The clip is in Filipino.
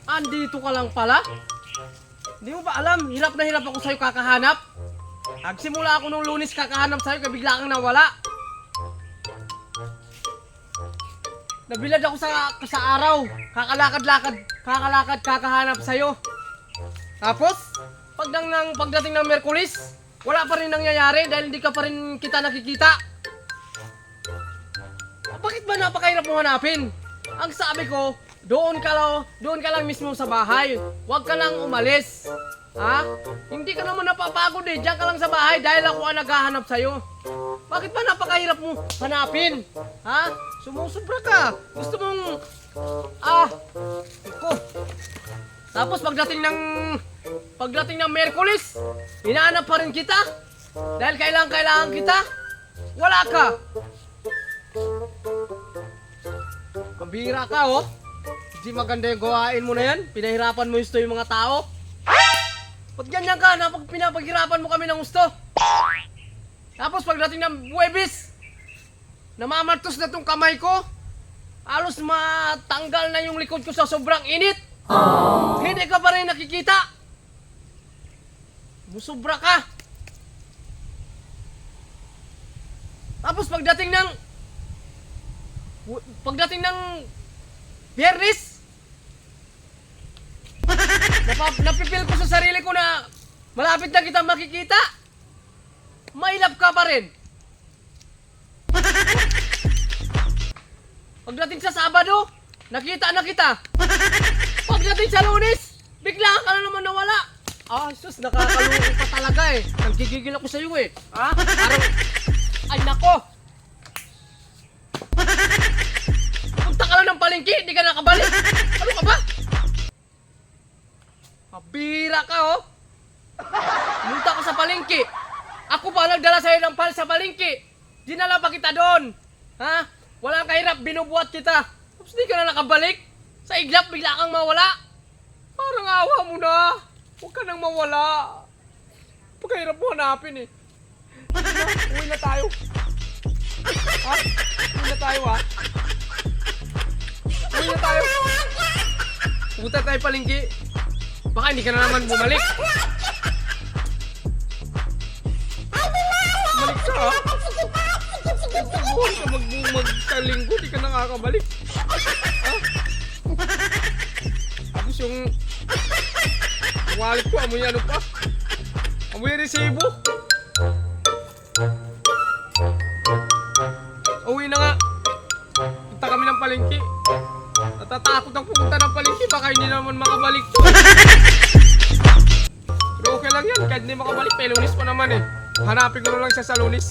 Andito ka lang pala? Hindi mo ba alam, hirap na hirap ako sa'yo kakahanap? Nagsimula ako nung Lunes kakahanap sa'yo, kaya bigla kang nawala. Nabilad ako sa araw, kakalakad, kakahanap sa'yo. Tapos, pagdating ng Miyerkules, wala pa rin nangyayari dahil hindi ka pa rin kita nakikita. Bakit ba napakahirap mo hanapin? Ang sabi ko, doon ka lang mismo sa bahay. Huwag ka lang umalis. Ha? Hindi ka naman napapagod eh. Diyan ka lang sa bahay dahil ako ang naghahanap sa'yo. Bakit ba napakahirap mo hanapin? Ha? Sumusubra ka. Gusto mong... Iko. Tapos pagdating ng Miyerkules, hinahanap pa rin kita. Dahil kailangan kita. Wala ka. Kabira ka, oh. Hindi maganda yung gawain mo na yan. Pinahirapan mo gusto yung mga tao. Ba't ganyan ka na pinapaghirapan mo kami ng gusto? Tapos pagdating ng Huwebes, namamartos na tong kamay ko. Halos matanggal na yung likod ko sa sobrang init. Hindi ka pa rin nakikita. Musubra ka. Tapos pagdating ng Biyernes, napipil ko sa sarili ko na malapit na kita makikita. Mailap ka pa rin. Pagdating sa Sabado, nakita na kita. Pagdating sa Lunes, bigla ka na naman nawala. Sus, nakakalungkot pa talaga eh. Nagigigil ako sa iyo eh. Parang, ay nako. Punta ka lang ng palengke, hindi ka nakabalik. Ano ka ba? Mabira ka, oh. Punta ka sa palengke. Ako pa nagdala sa'yo ng pal sa palengke. Dinala pa kita doon. Ha? Walang kahirap, binubuhat kita. Tapos hindi ka na nakabalik. Sa iglap, bigla kang mawala. Parang awa mo na. Huwag ka nang mawala. Pagkahirap mo hanapin eh. Uwi na tayo. Ha? Uwi na tayo, ha? Uwi na tayo. Pupunta tayo palengke. Baka hindi ka na naman bumalik. Bumalik ka, ha? Buhay ka magkalinggo, di ka nakakabalik. Ha? Tapos yung wallet ko, amoy ano pa? Amoy resibo. Uwi na nga. Punta kami ng palengke. Natatakot ang pumunta ng palengke, baka hindi naman makabalik to. Pero okay lang yan, kahit hindi makabalik, may Lunes pa naman eh. Hanapin ko na lang siya sa Lunes.